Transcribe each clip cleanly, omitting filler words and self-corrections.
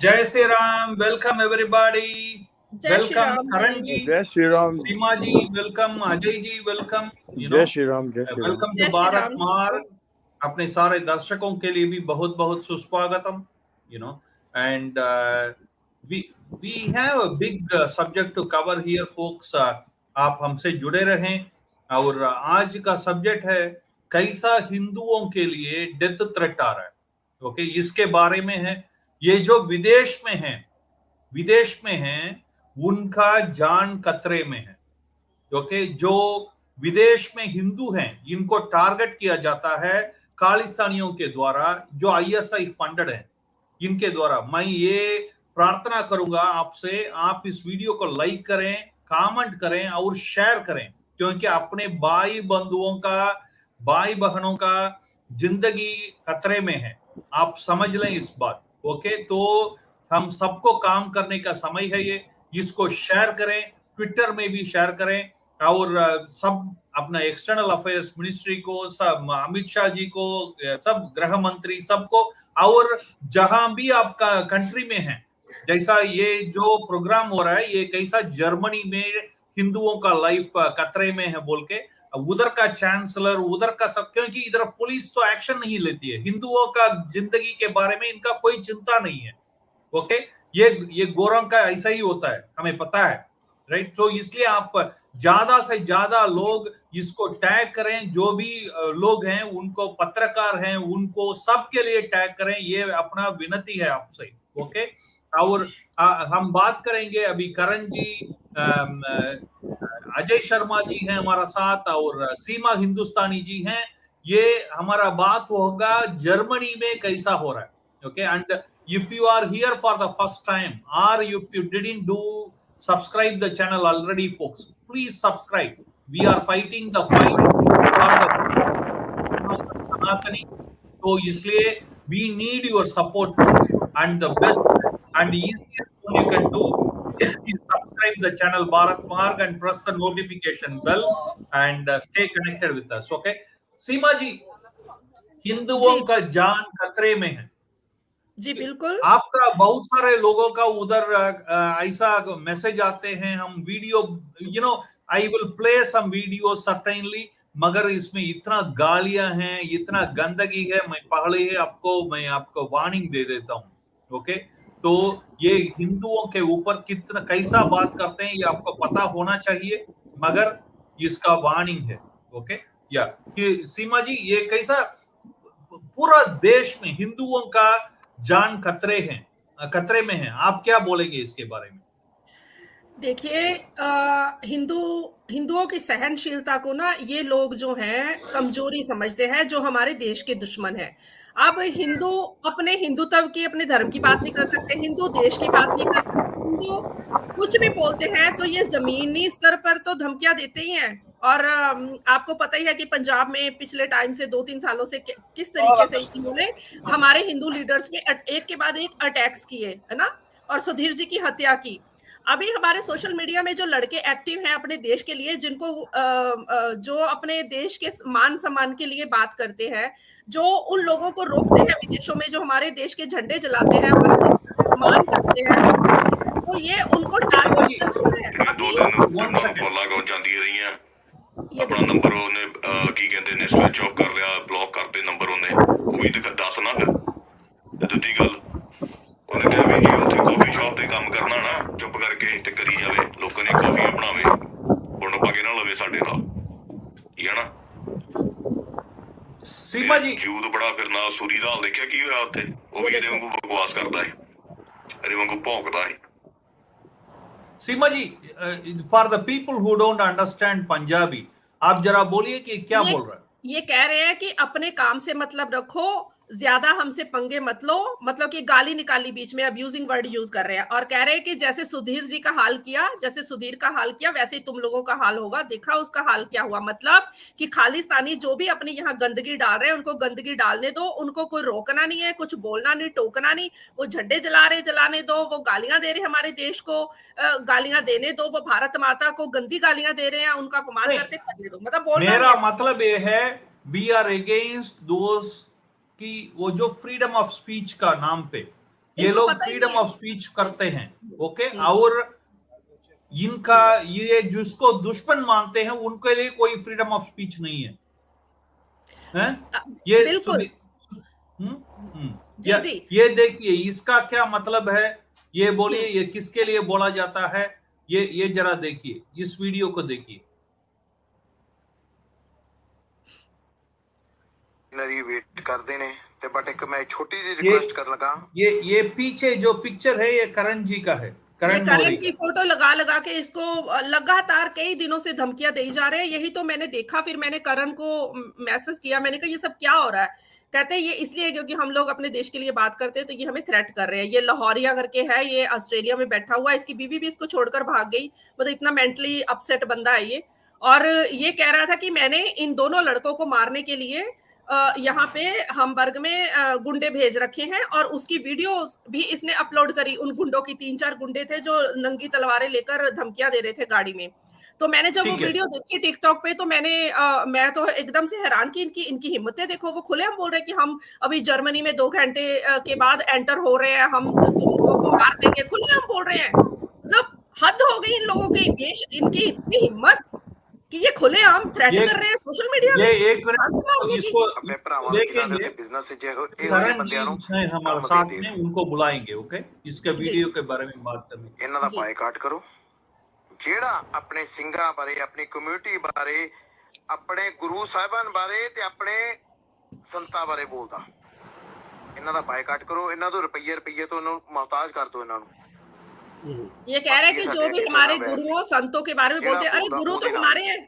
जय Shri Ram, welcome everybody, welcome Karan ji, जय Shri Ram, Seema ji welcome, Ajay ji welcome, जय श्री राम, जय श्री राम, वेलकम टू भारत मार्ग। अपने सारे दर्शकों के लिए भी बहुत बहुत सुस्वागतम, and we have a big subject to cover here folks. आप हमसे जुड़े रहें और आज का सब्जेक्ट है कैसा हिंदुओं के लिए डेथ थ्रेट आ रहा है। ओके, इसके बारे में है। ये जो विदेश में हैं उनका जान खतरे में है। ओके, जो विदेश में हिंदू हैं इनको टारगेट किया जाता है खालिस्तानियों के द्वारा, जो आईएसआई फंडेड है इनके द्वारा। मैं ये प्रार्थना करूंगा आपसे, आप इस वीडियो को लाइक करें, कमेंट करें और शेयर करें, क्योंकि अपने भाई बंधुओं का, भाई बहनों का जिंदगी खतरे में है। आप समझ लें इस बात। ओके, तो हम सबको काम करने का समय है ये। इसको शेयर करें, ट्विटर में भी शेयर करें और सब अपना एक्सटर्नल अफेयर्स मिनिस्ट्री को, सब अमित शाह जी को, सब गृह मंत्री सबको, और जहां भी आपका कंट्री में है, जैसा ये जो प्रोग्राम हो रहा है ये कैसा जर्मनी में हिंदुओं का लाइफ खतरे में है बोल के, उधर का चांसलर, उधर का सब, क्योंकि इधर पुलिस तो एक्शन नहीं लेती है, हिंदुओं का जिंदगी के बारे में इनका कोई चिंता नहीं है। ओके, ये गोरों का ऐसा ही होता है, हमें पता है, राइट। तो इसलिए आप ज्यादा से ज्यादा लोग इसको टैग करें, जो भी लोग हैं उनको, पत्रकार हैं उनको, सबके लिए टैग करें, ये अपना विनती है आपसे। ओके, और हम बात करेंगे अभी करण जी, अजय शर्मा जी हैं हमारा साथ, और सीमा हिंदुस्तानी जी हैं। ये हमारा बात होगा जर्मनी में कैसा हो रहा है। Okay, and if you are here for the first time, or if you didn't do subscribe the channel already, folks, please subscribe. We are fighting the fight for the Sanatani, so इसलिए we need your support, folks, and the best and easiest one you can do is subscribe the channel Bharat Marg and press the notification bell and stay connected with us. Okay, सीमा जी, हिंदुओं का जान खतरे में है जी बिल्कुल। आपका बहुत सारे लोगों का उधर ऐसा मैसेज आते हैं, हम video, I will play some video certainly, मगर इसमें इतना गालियां हैं, इतना गंदगी है, मैं आपको वार्निंग दे देता हूं। ओके, तो ये हिंदुओं के ऊपर कितना कैसा बात करते हैं ये आपको पता होना चाहिए, मगर इसका वार्निंग है। ओके, या कि सीमा जी, ये कैसा पूरा देश में हिंदुओं का जान खतरे में है, आप क्या बोलेंगे इसके बारे में? देखिए, हिंदुओं की सहनशीलता को ना ये लोग जो हैं कमजोरी समझते हैं, जो हमारे देश के दुश्मन हैं। अब हिंदू अपने हिंदुत्व की, अपने धर्म की बात नहीं कर सकते, हिंदू देश की बात नहीं कर सकते, हिंदू कुछ भी बोलते हैं तो ये जमीनी स्तर पर तो धमकियां देते ही हैं। और आपको पता ही है कि पंजाब में पिछले टाइम से 2-3 सालों से किस तरीके से इन्होंने हमारे हिंदू लीडर्स पे एक के बाद एक अटैक्स किए, है ना, और सुधीर जी की हत्या की। अभी हमारे सोशल मीडिया में जो लड़के एक्टिव हैं अपने देश के लिए, जिनको जो अपने देश के मान सम्मान के लिए बात करते हैं, जो उन लोगों को रोकते हैं विदेशों में, जो हमारे देश के झंडे जलाते हैं, हमारे देश का सम्मान करते हैं, तो ये उनको टारगेट करते हैं। अपना नंबर ਉਹਨੇ ਕੀ ਕਹਿੰਦੇ ਨੇ ਸਵਿਚ ਆਫ ਕਰ ਲਿਆ, ਬਲੌਕ ਕਰਤੇ ਨੰਬਰ ਉਹਨੇ, ਉਹ ਵੀ ਤੇ ਦੱਸ ਨਾ। ਫਿਰ ਤੇ ਦੂਜੀ ਗੱਲ ਉਹਨੇ ਕਿਹਾ ਵੀ ਜੀ ਉੱਥੇ ਕਾਫੀ ਸ਼ਾਪ ਤੇ ਕੰਮ ਕਰਨਾ ਨਾ, ਚੁੱਪ ਕਰਕੇ ਤੇ ਕਰੀ ਜਾਵੇ, ਲੋਕਾਂ ਨੇ ਕਾਫੀਆਂ ਬਣਾਵੇ, ਪੁੰਨ ਪਾ ਕੇ ਨਾ ਲਵੇ ਸਾਡੇ ਨਾਲ, ਠੀਕ ਹੈ ਨਾ। सीमा जी, ਜੂਦ ਬੜਾ ਫਿਰਨਾ, ਸੂਰੀ ਦਾ ਹਾਲ ਦੇਖਿਆ ਕੀ ਹੋਇਆ ਉੱਥੇ, ਉਹ ਵੀ ਇਹਦੇ ਵਾਂਗੂ ਬਕਵਾਸ ਕਰਦਾ ਹੈ, ਇਹਦੇ ਵਾਂਗੂ ਭੌਂਕਦਾ ਹੈ। Seema ji, for the people who don't understand Punjabi, आप जरा बोलिए कि क्या बोल रहे हैं। ये कह रहे हैं कि अपने काम से मतलब रखो, ज्यादा हमसे पंगे मत लो, मतलब कि गाली निकाली बीच में, अब्यूजिंग वर्ड यूज कर रहे हैं, और कह रहे हैं कि जैसे सुधीर जी का हाल किया, जैसे सुधीर का हाल किया वैसे ही तुम लोगों का हाल होगा। देखा उसका हाल क्या हुआ, मतलब कि खालिस्तानी जो भी अपने यहाँ गंदगी डाल रहे हैं उनको गंदगी डालने दो, उनको कोई रोकना नहीं है, कुछ बोलना नहीं, टोकना नहीं। वो झंडे जला रहे, जलाने दो, वो गालियां दे रहे हमारे देश को, गालियां देने दो, वो भारत माता को गंदी गालियां दे रहे हैं, उनका अपमान करते करने दो, मतलब बोलना। मेरा मतलब ये है, वी आर अगेंस्ट दोज कि वो जो फ्रीडम ऑफ स्पीच का नाम पे ये इनको लोग पता ही फ्रीडम नहीं है। ऑफ स्पीच करते हैं, ओके। और इनका ये जिसको दुश्मन मानते हैं उनके लिए कोई फ्रीडम ऑफ स्पीच नहीं है, हैं? ये बिल्कुल। जी, जी। ये देखिए इसका क्या मतलब है, ये बोलिए, ये किसके लिए बोला जाता है, ये जरा देखिए, इस वीडियो को देखिए। नदी वेट करते ने ते बट एक मैं छोटी सी ये रिक्वेस्ट कर लगा, ये पीछे जो पिक्चर है ये करण जी का है, ये करण मौर्य करण की का। फोटो लगा लगा के इसको लगातार कई दिनों से धमकियां दी जा रहे हैं। यही तो मैंने देखा, फिर मैंने करण को मैसेज किया, मैंने कहा ये सब क्या हो रहा है। कहते हैं ये इसलिए क्योंकि हम लोग अपने देश के लिए बात करते हैं तो ये हमें थ्रेट कर रहे हैं। ये लाहौरिया करके है, ये ऑस्ट्रेलिया में बैठा हुआ है, इसकी बीवी भी इसको छोड़कर भाग गई। मतलब इतना मेंटली अपसेट बंदा है ये। और ये कह रहा था कि मैंने इन दोनों लड़कों को मारने के लिए यहाँ पे हमबर्ग में गुंडे भेज रखे हैं, और उसकी वीडियो भी इसने अपलोड करी। उन गुंडों की 3-4 गुंडे थे जो नंगी तलवारें लेकर धमकियां दे रहे थे गाड़ी में। तो मैंने जब वो ठीक है। वीडियो देखी टिकटॉक पे तो मैं तो एकदम से हैरान की, इनकी हिम्मतें देखो। वो खुले हम बोल रहे हैं कि हम अभी जर्मनी में 2 घंटे के बाद एंटर हो रहे हैं, हम तुमको मार देंगे, खुले हम बोल रहे हैं। मतलब हद हो गई इन लोगों की, इनकी इतनी हिम्मत कि ये खुलेआम थ्रेट ये कर रहे हैं सोशल मीडिया ये में। एक मिनट मारने की। इसको अपने भरावां दे जिन्हां दे देखेंगे। उत्ते बिजनेस जे ਇਹੋ ਜਿਹੇ करण ਬੰਦਿਆਂ ਨੂੰ जी हैं हमारे ਕੰਮ साथ ਦੇ में, ਦੇਣ। उनको बुलाएंगे, ओके, इसके जी। वीडियो के बारे में बात करने। ਇਹਨਾਂ ਦਾ जी। ਬਾਈਕਾਟ ਕਰੋ। ਜਿਹੜਾ ਆਪਣੇ ਸਿੰਘਾਂ ਬਾਰੇ, ਆਪਣੀ ਕਮਿਊਨਿਟੀ ਬਾਰੇ, ਆਪਣੇ ਗੁਰੂ ਸਾਹਿਬਾਨ ਬਾਰੇ ਤੇ ਆਪਣੇ ਸੰਤਾਂ ਬਾਰੇ ਬੋਲਦਾ, ਇਹਨਾਂ ਦਾ ਬਾਈਕਾਟ ਕਰੋ। ਇਹਨਾਂ ਤੋਂ ਰੁਪਈਏ ਤੋਂ ਇਹਨਾਂ ਨੂੰ ਮੁਹਤਾਜ ਕਰ ਦਿਓ ਇਹਨਾਂ ਨੂੰ। ये कह रहे हैं कि जो भी हमारे गुरुओं संतों के बारे में बोलते हैं, अरे गुरु तो हमारे हैं,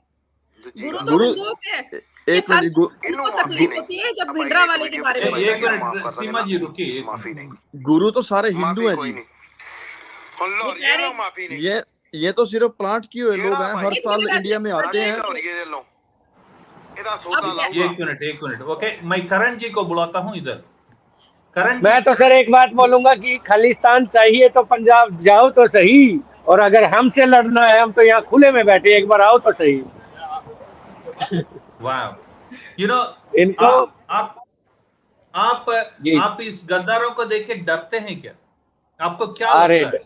गुरु तो गुरु- हिंदुओं के हैं। ये एक मिनट संत उनको तकलीफ होती है जब भिंडरा वाले के बारे में एक बोलते हैं। मिनट सीमा जी रुकिए, एक माफी मिनट। नहीं, गुरु तो सारे हिंदू माफी हैं कोई जी। नहीं। सुन लो, ये कह रहे- माफी नहीं। ये तो सिर्फ प्लांट किए हुए लोग हैं, हर भाई- साल एक मिनट इंडिया में ऐसे- आते हैं। ਇਹਦਾ ਸੌਦਾ अब ਲਾਊਗਾ। एक मिनट, ओके, मैं करण जी को बुलाता हूँ इधर। करण मैं तो सर एक बात बोलूंगा कि खालिस्तान चाहिए तो पंजाब जाओ तो सही, और अगर हमसे लड़ना है, हम तो यहाँ खुले में बैठे, एक बार आओ तो सही। वाह, यू नो, इनको जी। आप इस गद्दारों को देख के डरते हैं क्या? आपको क्या अरे लगता है?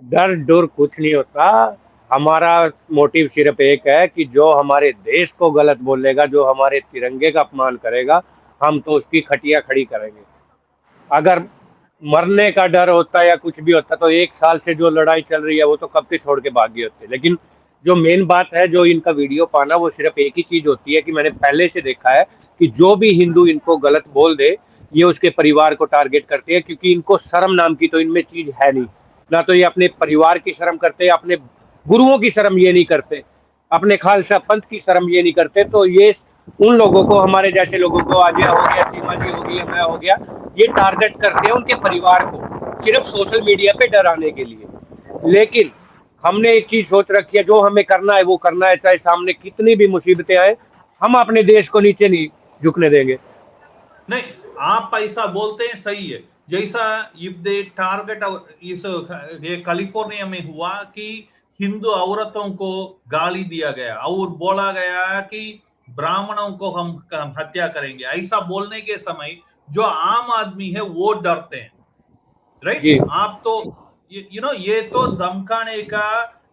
डर डर कुछ नहीं होता। हमारा मोटिव सिर्फ एक है कि जो हमारे देश को गलत बोलेगा, जो हमारे तिरंगे का अपमान करेगा, हम तो उसकी खटिया खड़ी करेंगे। अगर मरने का डर होता या कुछ भी होता तो 1 साल से जो लड़ाई चल रही है वो तो कब के छोड़ के भाग गए होते। लेकिन जो मेन बात है, जो इनका वीडियो पाना, वो सिर्फ एक ही चीज होती है कि मैंने पहले से देखा है कि जो भी हिंदू इनको गलत बोल दे, ये उसके परिवार को टारगेट करते हैं, क्योंकि इनको शर्म नाम की तो इनमें चीज है नहीं। ना तो ये अपने परिवार की शर्म करते, अपने गुरुओं की शर्म ये नहीं करते, अपने खालसा पंथ की शर्म ये नहीं करते। तो ये उन लोगों को, हमारे जैसे लोगों को, आजिया हो गया, सीमा जी हो गई, मैं हो गया, ये टारगेट करते हैं उनके परिवार को, सिर्फ सोशल मीडिया पे डराने के लिए। लेकिन हमने एक चीज सोच रखी है, जो हमें करना है वो करना है, चाहे सामने कितनी भी मुसीबतें आए, हम अपने देश को नीचे नहीं झुकने देंगे। नहीं, आप ऐसा बोलते हैं, सही है। जैसा इफ दे टारगेट, इस ये कैलिफोर्निया में हुआ कि हिंदू औरतों को गाली दिया गया और बोला गया कि ब्राह्मणों को हम हत्या करेंगे। ऐसा बोलने के समय जो आम आदमी है वो डरते हैं, राइट? आप तो यू नो, ये तो धमकाने का,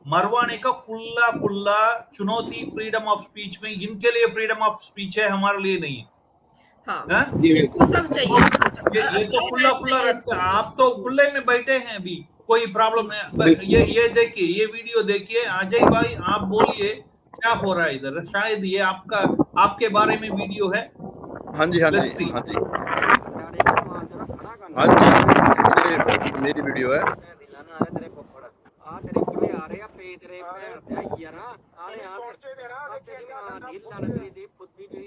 मरवाने का कुल्ला चुनौती फ्रीडम ऑफ स्पीच में। इनके लिए फ्रीडम ऑफ स्पीच है, हमारे लिए नहीं। हाँ, हाँ? इनको सब चाहिए। ये तो खुला रखता है। आप तो खुले में बैठे हैं, अभी कोई प्रॉब्लम नहीं। ये देखिए, ये वीडियो देखिए। अजय भाई, आप बोलिए क्या हो रहा है इधर। शायद ये आपके बारे में वीडियो है। हाँ जी, हाँ Let's जी, see. हाँ जी, हाँ जी, ये मेरी वीडियो है।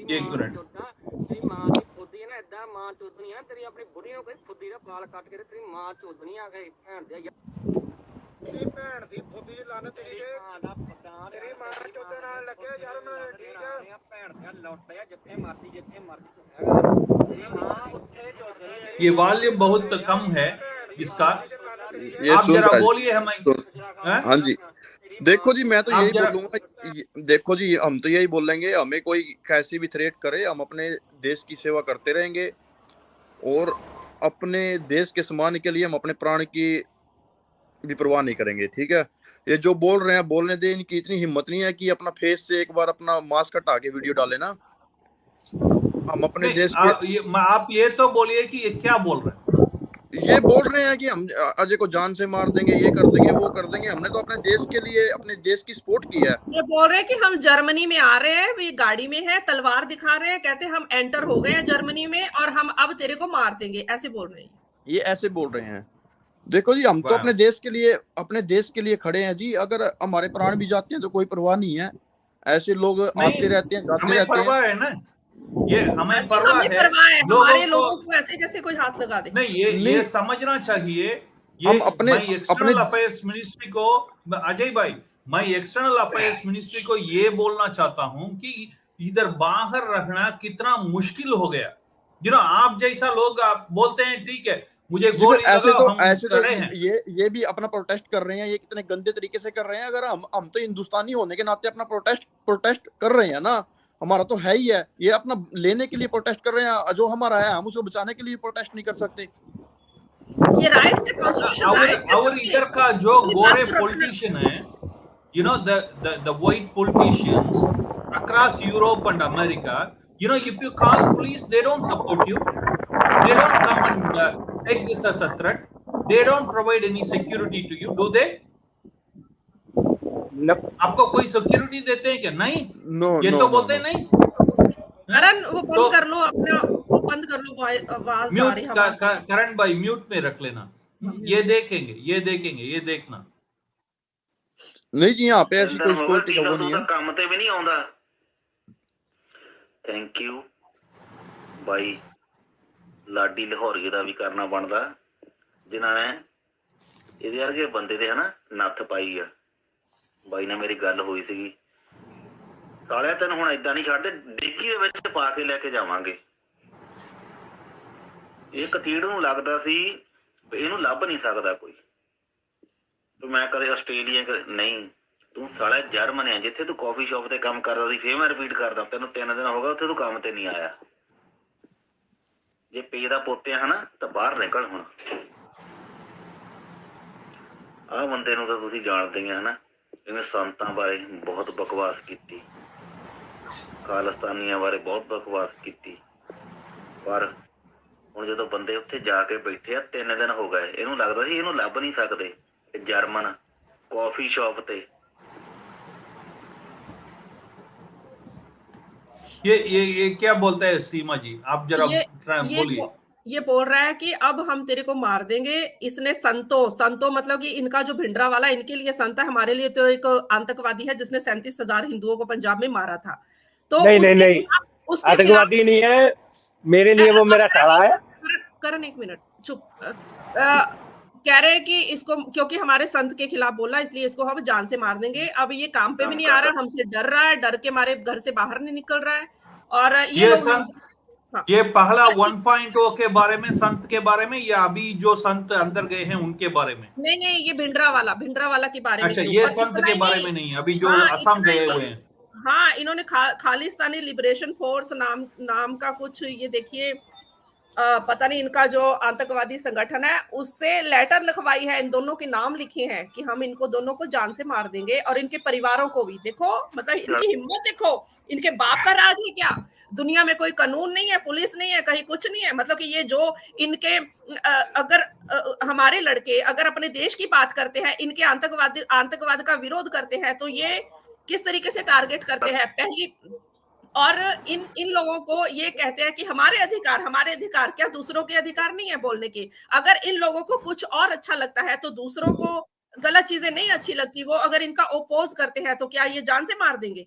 एक मिनट, ये वॉल्यूम बहुत कम है इसका। ये आप सुन जरा रहा है। बोलिए हमें। हाँ? हाँ जी, देखो जी, मैं तो आप यही जरा- बोलूंगा। देखो जी, हम तो यही बोलेंगे, हमें कोई कैसी भी थ्रेट करे, हम अपने देश की सेवा करते रहेंगे। और अपने देश के सम्मान के लिए हम अपने प्राण की भी परवाह नहीं करेंगे, ठीक है। ये जो बोल रहे हैं बोलने दे, इनकी इतनी हिम्मत नहीं है कि अपना फेस से एक बार अपना मास्क हटा के वीडियो डाले ना। हम अपने नहीं, देश के आप ये तो बोलिए कि ये क्या बोल रहे हैं। ये बोल रहे हैं कि हम अजय को जान से मार देंगे, ये कर देंगे, वो कर देंगे। हमने तो अपने देश के लिए, अपने देश की सपोर्ट की है। ये बोल रहे हैं कि हम जर्मनी में आ रहे हैं, ये गाड़ी में है, तलवार दिखा रहे हैं, कहते हैं हम एंटर हो गए हैं जर्मनी में और हम अब तेरे को मार देंगे, ऐसे बोल रहे हैं। ये ऐसे बोल रहे हैं। देखो जी, हम तो वाह। अपने देश के लिए खड़े हैं जी। अगर हमारे प्राण भी जाते हैं तो कोई परवाह नहीं है। ऐसे लोग आते रहते हैं, जाते हमें रहते हैं। परवाह है ना, ये हमें अच्छा, परवाह हमें है। परवाह है, लोगों हमारे को लोगों को ऐसे कैसे कोई हाथ लगा दे। नहीं, नहीं। ये समझना चाहिए। ये हम अपने मैं एक्सटर्नल अफेयर्स मिनिस्ट्री को, अजय भाई, मैं एक्सटर्नल अफेयर्स मिनिस्ट्री को ये बोलना चाहता हूं कि इधर बाहर रहना कितना मुश्किल हो गया। आप जैसा लोग आप बोलते हैं ठीक है, मुझे जी, गोली ऐसे लगाओ, तो हम ऐसे तो खड़े हैं। ये भी अपना प्रोटेस्ट कर रहे हैं। ये कितने गंदे तरीके से कर रहे हैं। अगर हम तो हिंदुस्तानी होने के नाते अपना प्रोटेस्ट कर रहे हैं ना, हमारा तो है ही है। ये अपना लेने के लिए प्रोटेस्ट कर रहे हैं। जो हमारा है हम उसको बचाने के लिए प्रोटेस्ट नहीं कर सकते। ये राइट्स है, कॉन्स्टिट्यूशन राइट्स है और सबके। इधर का जो ये गोरे बात तो रखना। पॉलिटिशियन है, the white politicians across Europe and America, if you call police, they don't support you. They don't come and take this as a threat. They don't provide any security to you, do they? आपको कोई security देते हैं क्या? नहीं। No, ये no, तो no, बोलते no. नहीं। करण, वो बंद तो कर लो अपना, वो बंद कर लो, आवाज आ म्यूट रही है। करण भाई, म्यूट में रख लेना। ये देखेंगे, ये देखना। नहीं जी, यहाँ पे ऐसी ਇੰਦਰ कोई ਹੋਗਾ सिक्योरिटी ਕੀ का वो ਤੂੰ नहीं ਤਾਂ है। ਕੰਮ ਤੇ ਵੀ ਨਹੀਂ ਆਉਂਦਾ। ਥੈਂਕ ਯੂ ਬਾਈ ਲਾਡੀ ਲਾਹੌਰੀਏ ਦਾ ਵੀ ਕਰਨਾ ਬਣਦਾ, ਜਿਨ੍ਹਾਂ ਨੇ ਇਹਦੇ ਵਰਗੇ ਬੰਦੇ ਦੇ ਹਨਾ ਨੱਥ ਪਾਈ ਆ। ਬਾਈ ਨਾਲ ਮੇਰੀ ਗੱਲ ਹੋਈ ਸੀਗੀ, ਸਾਲਿਆ ਤੈਨੂੰ ਹੁਣ ਏਦਾਂ ਨਹੀਂ ਛੱਡਦੇ, ਡਿੱਗੀ ਦੇ ਵਿੱਚ ਪਾ ਕੇ ਲੈ ਕੇ ਜਾਵਾਂਗੇ। ਇਹ ਕਤੀੜ ਨੂੰ ਲੱਗਦਾ ਸੀ ਵੀ ਇਹਨੂੰ ਲੱਭ ਨਹੀਂ ਸਕਦਾ ਕੋਈ। ਮੈਂ ਕਦੇ ਆਸਟ੍ਰੇਲੀਆ ਨਹੀਂ, ਤੂੰ ਸਾਲਾ ਜਰਮਨ ਹੈ ਜਿੱਥੇ ਤੂੰ ਕਾਫੀ ਸ਼ਾਪ ਤੇ ਕੰਮ ਕਰਦਾ ਸੀ। ਫੇਰ ਮੈਂ ਰਿਪੀਟ ਕਰਦਾ, ਤੈਨੂੰ 3 ਦਿਨ ਹੋ ਗਏ ਉੱਥੇ ਤੂੰ ਕੰਮ ਤੇ ਨਹੀਂ ਆਇਆ। ਜੇ ਪੇ ਦਾ ਪੋਤੇ ਹਨਾ ਤਾਂ ਬਾਹਰ ਨਿਕਲ ਹੁਣ। ਆਹ ਬੰਦੇ ਨੂੰ ਤਾਂ ਤੁਸੀਂ ਜਾਣਦੇ ਹੀ ਹਨਾ, ਇਹਨੇ ਸੰਤਾਂ ਬਾਰੇ ਬਹੁਤ ਬਕਵਾਸ ਕੀਤੀ, ਖਾਲਿਸਤਾਨੀਆਂ ਬਾਰੇ ਬਹੁਤ ਬਕਵਾਸ ਕੀਤੀ। ਪਰ ਹੁਣ ਜਦੋਂ ਬੰਦੇ ਉੱਥੇ ਜਾ ਕੇ ਬੈਠੇ ਆ, 3 ਦਿਨ ਹੋ ਗਏ, ਇਹਨੂੰ ਲੱਗਦਾ ਸੀ ਇਹਨੂੰ ਲੱਭ ਨਹੀਂ ਸਕਦੇ। जर्मन कॉफी शॉप पे ये क्या बोलता है सीमा जी, आप जरा बोलिए। ये बोल रहा है कि अब हम तेरे को मार देंगे। इसने संतो मतलब कि इनका जो भिंडरा वाला, इनके लिए संत है, हमारे लिए तो एक आतंकवादी है जिसने 37,000 हिंदुओं को पंजाब में मारा था। तो नहीं, आतंकवादी नहीं है मेरे लिए, वो मेरा साला है। करण एक मिनट चुप। कह रहे हैं कि इसको क्योंकि हमारे संत के खिलाफ बोला, इसलिए इसको हम जान से मार देंगे। अब ये काम पे भी नहीं आ रहा, हमसे डर रहा है, डर के मारे घर से बाहर नहीं निकल रहा है। और ये पहला 1.0 के बारे में, संत के बारे में, या अभी जो संत अंदर गए हैं उनके बारे में? नहीं, ये भिंडरा वाला के बारे में। अच्छा, ये संत के बारे में नहीं, अभी जो असम गए हुए हैं। हाँ, इन्होंने खालिस्तानी लिबरेशन फोर्स नाम का कुछ, ये देखिए, पता नहीं इनका जो आतंकवादी संगठन है, उससे लेटर लिखवाई है, इन दोनों के नाम लिखे हैं कि हम इनको दोनों को जान से मार देंगे, और इनके परिवारों को भी। देखो मतलब इनकी हिम्मत देखो, इनके बाप का राज है क्या? दुनिया में कोई कानून नहीं है, पुलिस नहीं है, कहीं कुछ नहीं है। मतलब कि ये जो इनके अगर हमारे लड़के अगर अपने देश की बात करते हैं, इनके आतंकवाद का विरोध करते हैं, तो ये किस तरीके से टारगेट करते हैं पहली। और इन लोगों को ये कहते हैं कि हमारे अधिकार क्या दूसरों के अधिकार नहीं है बोलने के? अगर इन लोगों को कुछ और अच्छा लगता है तो दूसरों को गलत चीजें नहीं अच्छी लगती, वो अगर इनका ओपोज करते हैं तो क्या ये जान से मार देंगे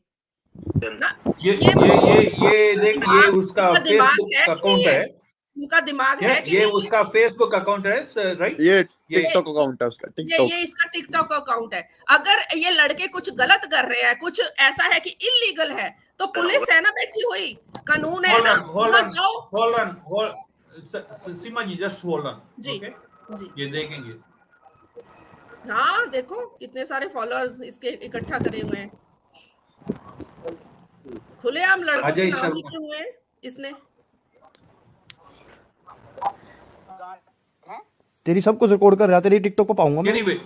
ना? ये उसका फेसबुक अकाउंट है, उनका दिमाग है कि ये उसका फेसबुक अकाउंट है, राइट? ये टिकटॉक अकाउंट है उसका, ये इसका टिकटॉक अकाउंट है। अगर ये लड़के कुछ गलत कर रहे हैं, कुछ ऐसा है कि इलीगल है, तो पुलिस है ना बैठी हुई, कानून है ना, hold on, Seema ji, just hold on जी, जी, ये देखेंगे। हाँ, देखो कितने सारे फॉलोअर्स इसके इकट्ठा करे हुए हैं, खुलेआम लड़कों के नाम लिखे हुए हैं इसने। तेरी सब कुछ रिकॉर्ड कर रहा, तेरी टिकटॉक पे पाऊंगा मैं। Anyway,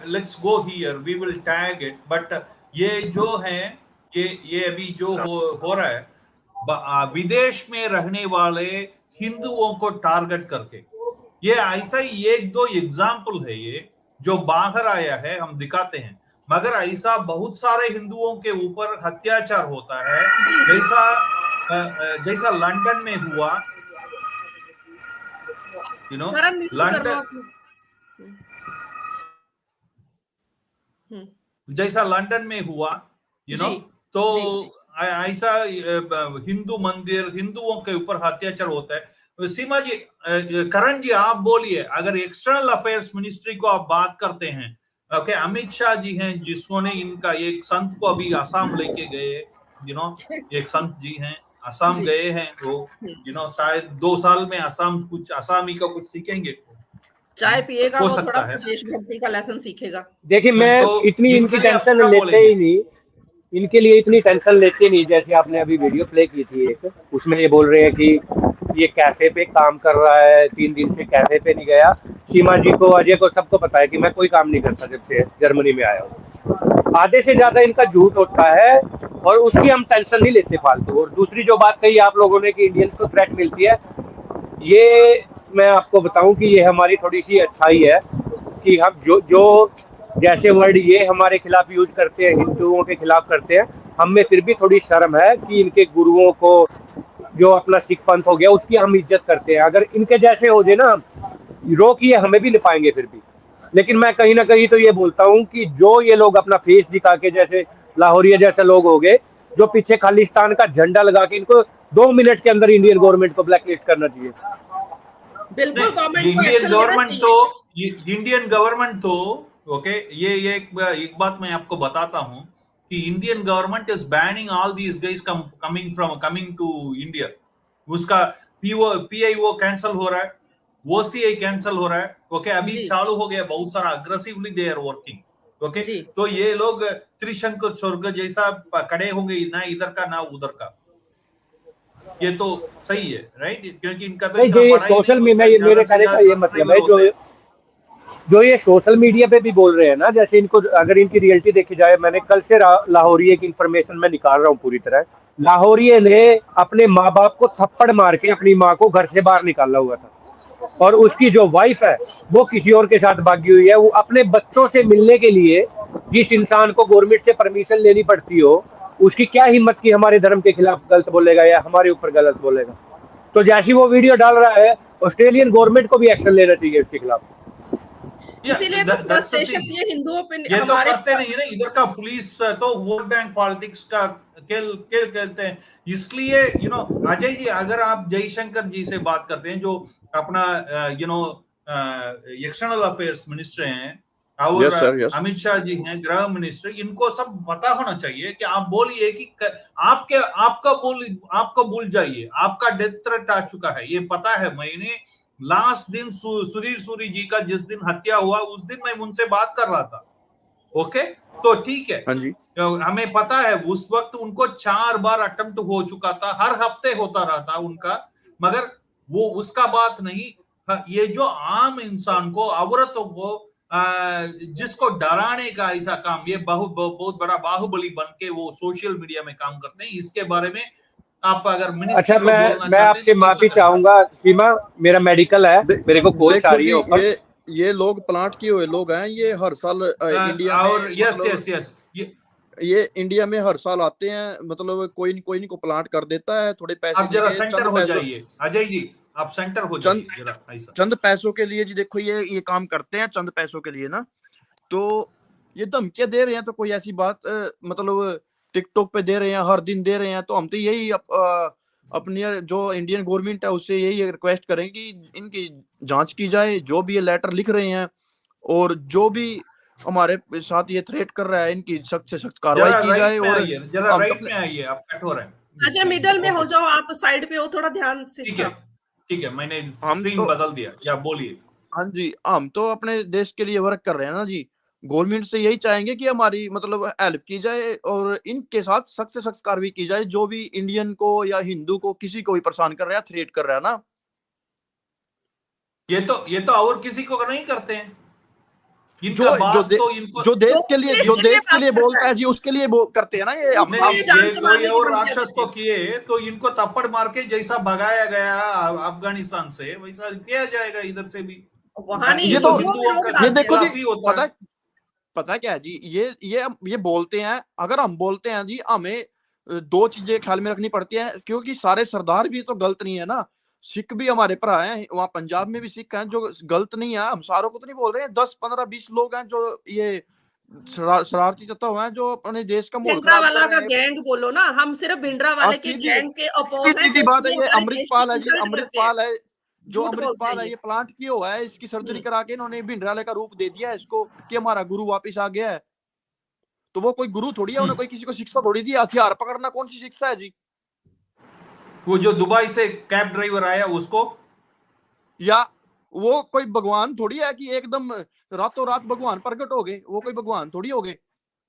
let's go here. We will tag it. But ये जो है ये अभी जो हो रहा है विदेश में रहने वाले हिंदुओं को टारगेट करके, ये ऐसा ही एक दो एग्जाम्पल है ये जो बाहर आया है, हम दिखाते हैं। मगर ऐसा बहुत सारे हिंदुओं के ऊपर अत्याचार होता है, जैसा लंदन में हुआ, करण नीचे कर लो लंदन आप। जैसा लंदन में हुआ, जी, तो जी। ऐसा हिंदू मंदिर, हिंदुओं के ऊपर अत्याचार होता है। सीमा जी, करण जी आप बोलिए, अगर एक्सटर्नल अफेयर्स मिनिस्ट्री को आप बात करते हैं, ओके, अमित शाह जी हैं जिसने इनका एक संत को अभी आसाम लेके गए, एक संत जी हैं आसाम जी। गए हैं, वो शायद 2 साल में आसामी का कुछ सीखेंगे, चाय पिएगा, हो वो सकता थोड़ा है। सा देशभक्ति का लेसन सीखेगा। देखिए, मैं तो इतनी इनकी इनके लिए आप टेंशन क्या लेते बोलेंगे? ही नहीं, इनके लिए इतनी टेंशन लेते नहीं। जैसे आपने अभी वीडियो प्ले की थी एक, उसमें ये बोल रहे हैं कि ये कैफे पे काम कर रहा है, 3 दिन से कैफे पे नहीं गया। सीमा जी को, अजय को, सबको पता है कि मैं कोई काम नहीं करता जब से जर्मनी में आया हूँ। आधे से ज्यादा इनका झूठ होता है और उसकी हम टेंशन नहीं लेते फालतू। और दूसरी जो बात कही आप लोगों ने कि इंडियंस को थ्रेट मिलती है, ये मैं आपको बताऊं कि ये हमारी थोड़ी सी अच्छाई है कि हम जो जैसे वर्ड ये हमारे खिलाफ यूज करते हैं, हिंदुओं के खिलाफ करते हैं, हमें फिर भी थोड़ी शर्म है कि इनके गुरुओं को, जो अपना सिख पंथ हो गया, उसकी हम इज्जत करते हैं। अगर इनके जैसे हो जाए ना, रोकिए, हमें भी निपाएंगे फिर भी। लेकिन मैं कहीं ना कहीं तो ये बोलता हूँ कि जो ये लोग अपना फेस दिखा के, जैसे लाहौरिया जैसे लोग हो गए जो पीछे खालिस्तान का झंडा लगा के, इनको 2 मिनट के अंदर इंडियन गवर्नमेंट को ब्लैकलिस्ट करना चाहिए। बिल्कुल, गवर्नमेंट को इंडियन एक्शन लेना गवर्नमेंट चाहिए। तो इंडियन गवर्नमेंट तो ओके, ये एक बात मैं आपको बताता हूं कि Indian government is banning all these guys coming to India. उसका पीआईओ कैंसिल हो रहा है, ओसीआई कैंसिल हो रहा है, ओके, अभी जी। चालू हो गया बहुत सारा, aggressively they are working, okay. जी। तो ये लोग त्रिशंकु स्वर्ग जैसा खड़े हो गए, ना इधर का ना उधर का। ये तो सही है, राइट, क्योंकि इनका तो नहीं, इतना जो ये पढ़ाई नहीं सोशल होता, मीडिया, ज्यादा मेरे से कहने का ज्यादा ये मतलब है, ड्राइवर होते हैं। जो ये सोशल मीडिया पे भी बोल रहे हैं ना, जैसे इनको, अगर इनकी रियलिटी देखी जाए, मैंने कल से लाहौरिये की इन्फॉर्मेशन मैं निकाल रहा हूँ पूरी तरह। लाहौरिये ने अपने माँ बाप को थप्पड़ मार के अपनी माँ को घर से बाहर निकाला हुआ था, और उसकी जो वाइफ है वो किसी और के साथ भागी हुई है। वो अपने बच्चों से मिलने के लिए जिस इंसान को गवर्नमेंट से परमिशन लेनी पड़ती हो, उसकी क्या हिम्मत की हमारे धर्म के खिलाफ गलत बोलेगा या हमारे ऊपर गलत बोलेगा। तो जैसी वो वीडियो डाल रहा है, ऑस्ट्रेलियन गवर्नमेंट को भी एक्शन लेना चाहिए उसके खिलाफ। इसीलिए तो फ्रस्ट्रेशन ये हिंदुओं पे ये तो हमारे करते नहीं है ना, इधर का पुलिस तो वोट बैंक पॉलिटिक्स का खेल खेलते हैं। इसलिए अजय जी, अगर आप जयशंकर जी से बात करते हैं, जो अपना एक्सटर्नल अफेयर्स मिनिस्टर हैं, और yes sir, yes. Amit Shah ji हैं गृह मिनिस्टर, इनको सब पता होना चाहिए कि आप बोलिए कि आपका भूल जाइए, आपका डेथ थ्रेट आ चुका है, ये पता है। मैंने लास्ट दिन सुधीर सूरी जी का जिस दिन हत्या हुआ, उस दिन मैं उनसे बात कर रहा था, ओके, तो ठीक है, हाँ जी। हमें पता है उस वक्त उनको 4 बार अटेम्प्ट हो चुका था, हर हफ्ते होता रहा था उनका, मगर वो उसका बात नहीं। ये जो आम इंसान को, औरतों को, जिसको डराने का ऐसा काम, ये बहुत बड़ा बाहुबली बन के वो सोशल मीडिया में काम करते हैं। इसके बारे में आप अगर मिनिस्ट्री अच्छा, को बोलना मैं आपसे तो माफी चाहूंगा सीमा, मेरा मेडिकल है, मेरे को कॉल आ देखो रही है जी, ऊपर। ये लोग प्लांट किए हुए लोग हैं, ये हर साल इंडिया में, और यस मतलब यस ये इंडिया में हर साल आते हैं, मतलब कोई नहीं को प्लांट कर देता है थोड़े पैसे आप जरा देके, सेंटर हो जाइए अजय जी, आप सेंटर हो जाइए जरा ऐसा। चंद पैसों के लिए जी। देखो ये काम करते हैं चंद पैसों के लिए ना, तो ये धमकियां दे रहे हैं, तो कोई ऐसी बात मतलब टिकटॉक पे दे रहे हैं, हर दिन दे रहे हैं, तो हम तो यही अपनी जो इंडियन गवर्नमेंट है उससे यही रिक्वेस्ट करें कि इनकी जांच की जाए, जो भी ये लेटर लिख रहे हैं और जो भी हमारे साथ ये थ्रेट कर रहा है, इनकी सख्त से सख्त कार्रवाई की जाए। और जरा राइट में आइए, आप कट हो रहे हैं। अच्छा, मिडल में हो जाओ, आप साइड पे हो, थोड़ा ध्यान से। ठीक है, मैंने हम स्क्रीन तो बदल दिया, क्या बोलिए। हाँ जी, हम तो अपने देश के लिए वर्क कर रहे हैं ना जी। गवर्नमेंट से यही चाहेंगे कि हमारी मतलब हेल्प की जाए और इनके साथ सख्त से सख्त कार्रवाई की जाए, जो भी इंडियन को या हिंदू को, किसी को भी परेशान कर रहा है, थ्रेट कर रहा है ना। ये तो और किसी को नहीं करते हैं। इनका जो बास तो इनको जो देश के लिए बात बोलता करता है जी, उसके लिए करते हैं ना ये। उसके नहीं, लिए जान से ये मारने की और धमकियां राक्षस देते को हैं। किए तो इनको थप्पड़ मार के जैसा भगाया गया अफगानिस्तान से, वैसा किया जाएगा इधर से भी। वहां नहीं, ये तो तो हिंदुओं में हिंदुओं लोग का ये डालते हैं। देखो जी, खिलाफ ही होता है। पता क्या है जी, ये बोलते हैं, अगर हम बोलते हैं जी, हमें दो चीजें ख्याल में रखनी पड़ती है, क्योंकि सारे सरदार भी तो गलत नहीं है ना। सिख भी हमारे भरा हैं, वहाँ पंजाब में भी सिख हैं जो गलत नहीं है। हम सारों को तो नहीं बोल रहे हैं, 10 15 20 लोग हैं जो ये शरारती तत्व हैं जो अपने देश का माहौल खराब भिंडरावाला कर का रहे हैं। गैंग बोलो ना, हम सिर्फ भिंडरावाले के सीधी गैंग के सीधी अपोज हैं सीधी जो बात है, ये ये हमारे देश की अमृतपाल है जी, इंसल्ट करते हैं, अमृतपाल है जो झूठ बोलते हैं अमृतपाल है, ये। ये प्लांट किया हुआ है, इसकी सर्जरी करा के इन्होंने भिंडराले का रूप दे दिया है इसको कि हमारा गुरु वापिस आ गया है। तो वो कोई गुरु थोड़ी है, उन्हें कोई किसी को शिक्षा थोड़ी दी। हथियार पकड़ना कौन सी शिक्षा है जी? वो जो दुबई से कैब ड्राइवर आया उसको, या वो कोई भगवान थोड़ी है कि एकदम रातों रात भगवान प्रकट हो गए? वो कोई भगवान थोड़ी हो गए,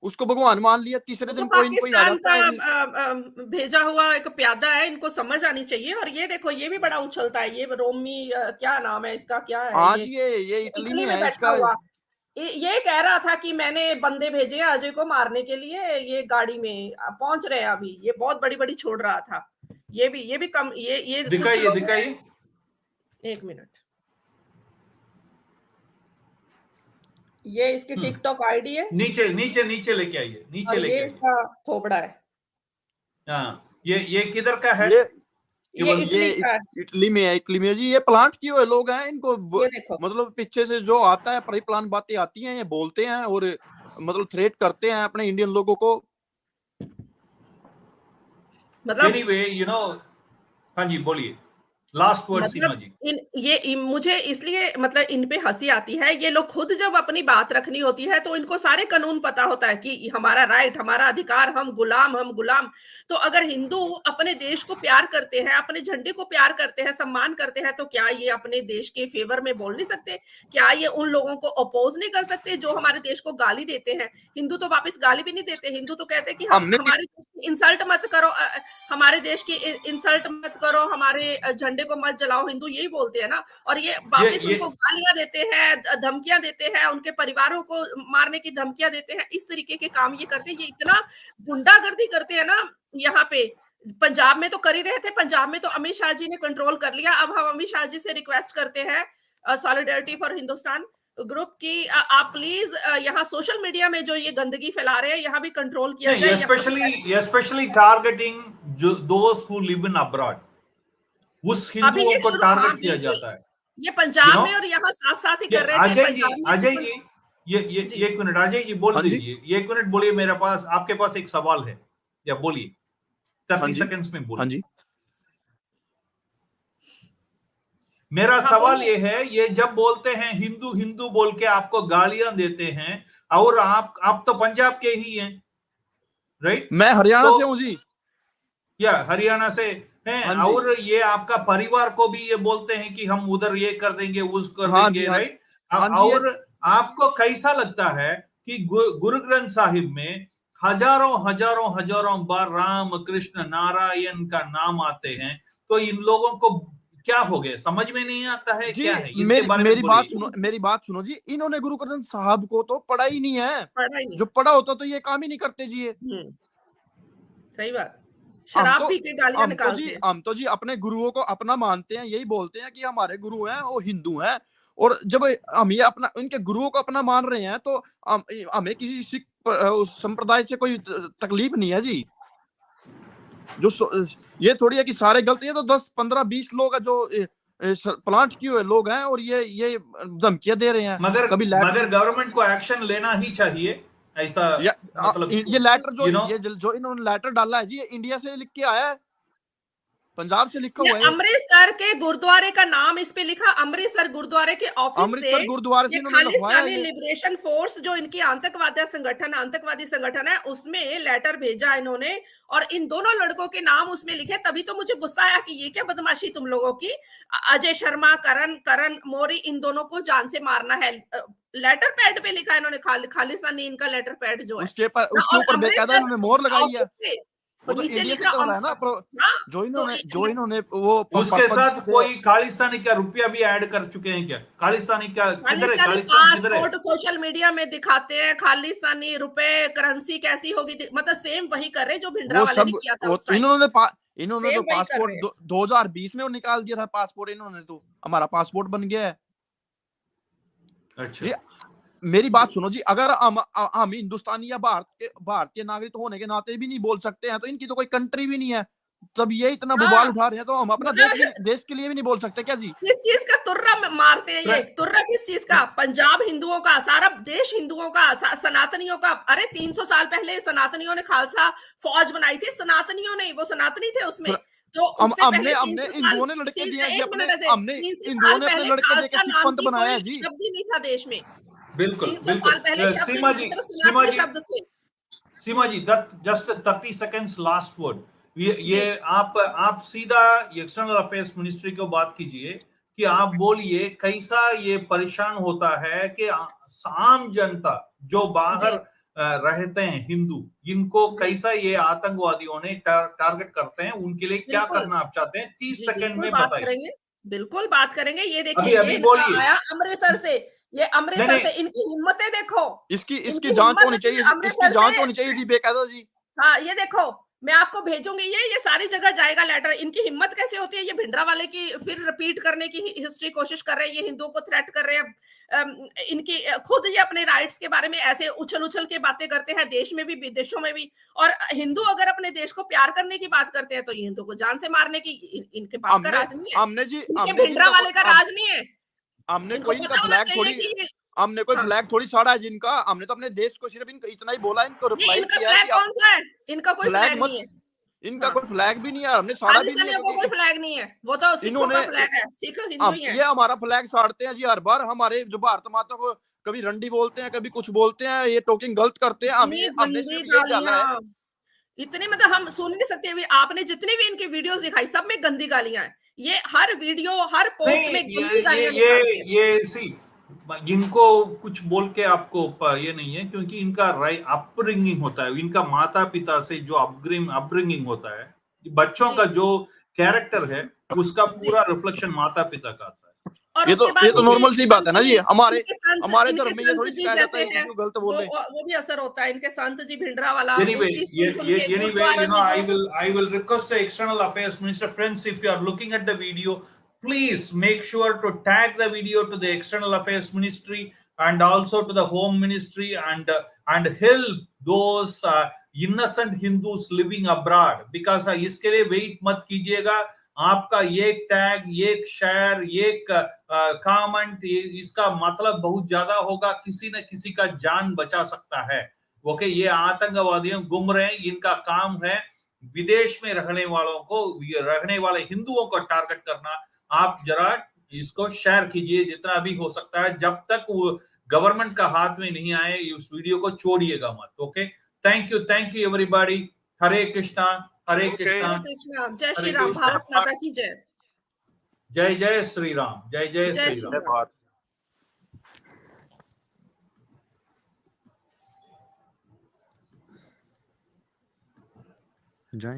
उसको भगवान मान लिया, तीसरे वो तो दिन कोई न कोई आ पाकिस्तान जाता का है जी। भेजा हुआ एक प्यादा है, इनको समझ आनी चाहिए। और ये देखो, ये भी बड़ा उछलता है, ये रोमी क्या नाम है इसका, क्या है हाँ ये जी, ये इटली इटली में में है बैठा इसका। हुआ। ये कह रहा था कि मैंने बंदे भेजे हैं अजय को मारने के लिए, ये गाड़ी में पहुंच रहे हैं अभी। ये बहुत बड़ी बड़ी छोड़ रहा था। ये भी कम, ये कुछ दिखाइए लोग हैं। दिखाइए। एक मिनट, ये इसकी टिकटॉक आईडी है नीचे नीचे नीचे लेके आइए, नीचे और लेके ये आइए। इसका थोबड़ा है। हाँ, ये किधर का है? ये ये केवल इटली का है। इटली में है, इटली में जी। ये प्लांट किए हुए लोग हैं, इनको ये देखो, मतलब पीछे से जो आता है प्री प्लान बातें आती हैं, ये बोलते हैं और मतलब थ्रेट करते हैं अपने इंडियन लोगों को। मतलब एनीवे हाँ जी बोलिए, लास्ट वर्ड सीमा मतलब जी। मुझे इसलिए मतलब इन पे हंसी आती है। ये लोग खुद जब अपनी बात रखनी होती है तो इनको सारे कानून पता होता है कि हमारा राइट, हमारा अधिकार, हम गुलाम। तो अगर हिंदू अपने देश को प्यार करते हैं, अपने झंडे को प्यार करते हैं, सम्मान करते हैं, तो क्या ये अपने देश के फेवर में बोल नहीं सकते? क्या ये उन लोगों को अपोज नहीं कर सकते जो हमारे देश को गाली देते हैं? हिंदू तो वापस गाली भी नहीं देते। हिंदू तो कहते हैं कि हम हमने हमारे देश की इंसल्ट मत करो, हमारे देश की इंसल्ट मत करो, हमारे झंडे को मत जलाओ। हिंदू यही बोलते हैं ना। और ये वापस ये उनको गालियां देते हैं, धमकियां देते हैं, उनके परिवारों को मारने की धमकियां देते हैं। इस तरीके के काम ये करते हैं। ये इतना गुंडागर्दी करते हैं ना। यहाँ पे पंजाब में तो कर ही रहे थे, पंजाब में तो अमित शाह जी ने कंट्रोल कर लिया। अब हम अमित शाह जी से रिक्वेस्ट करते हैं, सॉलिडेरिटी फॉर हिंदुस्तान ग्रुप की, आप प्लीज यहाँ सोशल मीडिया में जो ये गंदगी फैला रहे हैं, यहाँ भी कंट्रोल किया नहीं, जाए। especially targeting those who live in abroad, उस अभी हिंदुओं ये को शुरू, हाँ टारगेट किया बिल्कुल, जाता है। ये यू पंजाब नो में और यहाँ साथ साथ ही ये कर रहे थे। अजय जी, पंजाब में अजय तो जी, ये जी, एक मिनट अजय जी बोल हाँ जी, दीजिए, ये एक मिनट बोलिए। मेरे पास आपके पास एक सवाल है, या बोलिए, हाँ 30 जी, सेकंड्स में हाँ बोलिए। जी। मेरा हाँ सवाल बोलो। ये है, ये जब बोलते हैं हिंदू हिंदू बोल के आपको गालियां देते हैं, और आप तो पंजाब के ही हैं, राइट? मैं हरियाणा तो से हूँ जी। या हरियाणा से हैं, हाँ जी, और ये आपका परिवार को भी ये बोलते हैं कि हम उधर ये कर देंगे, उस कर हाँ देंगे, जी, हाँ, राइट? हाँ जी। और आपको कैसा लगता है कि गुरु ग्रंथ साहिब में हजारों हजारों हजारों बार राम कृष्ण नारायण का नाम आते हैं, तो इन लोगों को क्या हो गया? समझ में नहीं आता है जी क्या है? इसके बारे में मेरी बात बोलिए। सुनो, मेरी बात सुनो जी। इन्होंने गुरु ग्रंथ साहब को तो पढ़ा ही नहीं है। पढ़ा ही नहीं। जो पढ़ा होता तो ये काम ही नहीं करते जी। ये सही बात। हम शराब तो पी के गालियां निकालते हैं। हम तो जी अपने गुरुओं को अपना मानते हैं, यही बोलते हैं कि हमारे गुरु हैं, वो हिंदू हैं। और जब हम ये अपना उनके गुरुओं को अपना मान रहे हैं, तो हमें किसी सिख संप्रदाय से कोई तकलीफ नहीं है जी। ये थोड़ी है कि सारे गलत। ये तो 10 15 20 लोग है जो प्लांट किए हुए लोग हैं, और ये धमकियां दे रहे हैं। मगर कभी लेटर, गवर्नमेंट को एक्शन लेना ही चाहिए, ऐसा मतलब ये लेटर जो you know, जो इन्होंने लेटर डाला है जी, ये इंडिया से लिख के आया है, पंजाब से लिखा ये हुआ है। अमृतसर के गुरुद्वारे का नाम इस पे लिखा, अमृतसर गुरुद्वारे के ऑफिस से। अमृतसर गुरुद्वारे से ये इन्होंने लिखवाया खालिस्तानी ये। लिबरेशन फोर्स जो इनकी आतंकवादी संगठन है, उसमें लेटर भेजा इन्होंने, और इन दोनों लड़कों के नाम उसमें लिखे। तभी तो मुझे गुस्सा आया कि ये क्या बदमाशी तुम लोगों की। अजय शर्मा, करण मौर्य, इन दोनों को जान से मारना है। लेटर पैड पे लिखा इन्होंने, खालिस्तानी इनका लेटर पैड जो है उसके ना। और ऊपर बेकायदा इन्होंने मोहर लगाई है। वो तो नीचे इंडिया से लिखा चल रहा है ना हाँ, जो तो इन्होंने वो उसके साथ पद से कोई खालिस्तानी का रुपया भी ऐड कर चुके हैं क्या? खालिस्तानी का किधर है? खालिस्तानी खालिस्तान किधर है? पासपोर्ट सोशल मीडिया में दिखाते हैं, खालिस्तानी रुपए करेंसी कैसी होगी, मतलब सेम वही कर रहे हैं जो भिंडरा वो वाले ने सब किया था वो उस टाइम। इन्होंने सेम तो वही कर पासपोर्ट रहे हैं। 2020 में वो निकाल दिया था पासपोर्ट, इन्होंने तो हमारा पासपोर्ट बन गया है अच्छा जी। मेरी बात सुनो जी, अगर हम हिंदुस्तानी या भारतीय नागरिक होने के नाते भी नहीं बोल सकते हैं तो इनकी तो कोई कंट्री भी नहीं है। तब ये इतना बवाल हाँ, उठा रहे हैं तो हम अपना मतलब देश के लिए भी नहीं बोल सकते क्या जी? किस चीज का तुर्रा मारते हैं ये? प्र- तुर्रा किस चीज का? पंजाब हिंदुओं का, सारा देश हिंदुओं का, सनातनियों का। अरे 300 साल पहले सनातनियों ने खालसा फौज बनाई थी, सनातनियों ने, वो सनातनी थे उसमें। फिर तो हम उससे हमने पहले हमने 300 साल, हिंदुओं ने लड़के दिए हैं जी, एक अपने मिनट अजय, हमने 300 हिंदुओं साल ने अपने पहले लड़के दे के खालसा सिख नाम पंथ की बनाया कोई है जी। शब्द ही नहीं था देश में। बिल्कुल 300 बिल्कुल। साल पहले शब्द ही सीमा नहीं जी, थे, सिर्फ सीमा सनातनी जी, शब्द थे। Seema ji, that just 30 seconds last word. ये जी, आप सीधा एक्सटर्नल अफेयर्स मिनिस्ट्री को बात कीजिए कि आप बोलिए कैसा ये परेशान होता है कि आम जनता जो बाहर जी, रहते हैं हिंदू, इनको जी, कैसा ये आतंकवादियों ने टारगेट करते हैं, उनके लिए क्या बिल्कुल। करना आप चाहते हैं? 30 जी, सेकंड बिल्कुल में बात बताइए। करेंगे। बिल्कुल बात करेंगे। ये देखिए, अभी ये अभी इनका बोलिए। आया अमृतसर से। ये नहीं अमृतसर नहीं, से, इनकी हिम्मतें देखो। इसकी इसकी इनकी जांच हिम्मत होनी है कि चाहिए, इसकी अमृतसर जांच से, होनी चाहिए जी बेकायदा जी। हाँ, ये देखो, मैं आपको भेजूंगी, ये सारी जगह जाएगा लेटर। इनकी हिम्मत कैसे होती है? ये भिंडरा वाले की फिर रिपीट करने की हिस्ट्री कोशिश कर रहे हैं। ये हिंदुओं को थ्रेट कर रहे हैं। इनकी खुद ये अपने राइट्स के बारे में ऐसे उछल उछल के बातें करते हैं, देश में भी विदेशों में भी। और हिंदू अगर अपने देश को प्यार करने की बात करते हैं तो ये हिंदू को जान से मारने की, इनके बाप का हमने राज नहीं है, इनके हमने जी भिंडरा इनका वाले का राज नहीं है। हमने इनको कोई इनका पता होना फ्लैग चाहिए थोड़ी कि हमने कोई हाँ, फ्लैग थोड़ी साड़ा है जिनका। हमने तो अपने देश को सिर्फ इनको इतना ही बोला, इनको नहीं, रिप्लाई इनका किया है फ्लैग कि आप कौन सा है? इनका कोई फ्लैग फ्लैग मत, नहीं है। इनका हाँ, कोई फ्लैग भी नहीं है, हमने साड़ा भी नहीं है खालिस्तानियों को कोई क्योंकि फ्लैग नहीं है, वो तो सिखों का इन्होंने फ्लैग है, सिख हिंदू हम ही है। ये हमारा फ्लैग साड़ते हैं जी हर बार। हमारे जो भारत माता को कभी रंडी बोलते हैं, कभी कुछ बोलते हैं, ये टोकिंग गलत करते हैं। इतनी हमने गंदी सिर्फ यही डाला है। गालियां, इतनी, मतलब हम सुन नहीं सकते। अभी आपने जितनी भी इनकी वीडियोस दिखाई, सब में गंदी गालियां हैं। ये हर वीडियो, हर पोस्ट नहीं, में गंदी गालियां ये निकालते हैं। ये सी इनको कुछ बोल के आपको ये नहीं है, क्योंकि इनका अपब्रिंगिंग होता है, इनका माता पिता से जो अपब्रिंगिंग होता है, बच्चों जी, का जो कैरेक्टर है, उसका जी। पूरा रिफ्लेक्शन माता पिता का आता है। और उसके बाद ये तो इनके नॉर्मल सी बात है संत ना जी, जी। हमारे हमारे इनके धर्म में ये संत थोड़ी जी सिखाया जाता जैसे है कि हैं, किसी को गलत बोले। वो भी असर होता है। इनके संत जी भिंडरा वाला, Anyway, उसकी सुन सुन के anyway, गुरुद्वारा में जो I will request the external affairs minister friends, if you are looking at the video, please make sure to tag the video to the external affairs ministry and also to the home ministry, and help those innocent Hindus living abroad, because इसके लिए wait मत कीजिएगा। आपका ये tag, ये share, ये comment, इसका मतलब बहुत ज्यादा होगा, किसी न किसी का जान बचा सकता है। ओके, ये आतंकवादियों गुम रहे हैं, इनका काम है विदेश में रहने वालों को, रहने वाले हिंदुओं को टारगेट करना। आप जरा इसको शेयर कीजिए जितना भी हो सकता है, जब तक वो गवर्नमेंट का हाथ में नहीं आए उस वीडियो को छोड़िएगा मत। Okay, thank you everybody. हरे कृष्णा, हरे ओके, कृष्णा, हरे कृष्णा, जय हरे श्री राम, कृष्णा। भारत माता की जय। जय जय श्री राम, जय जय जय श्री श्री राम। राम। जय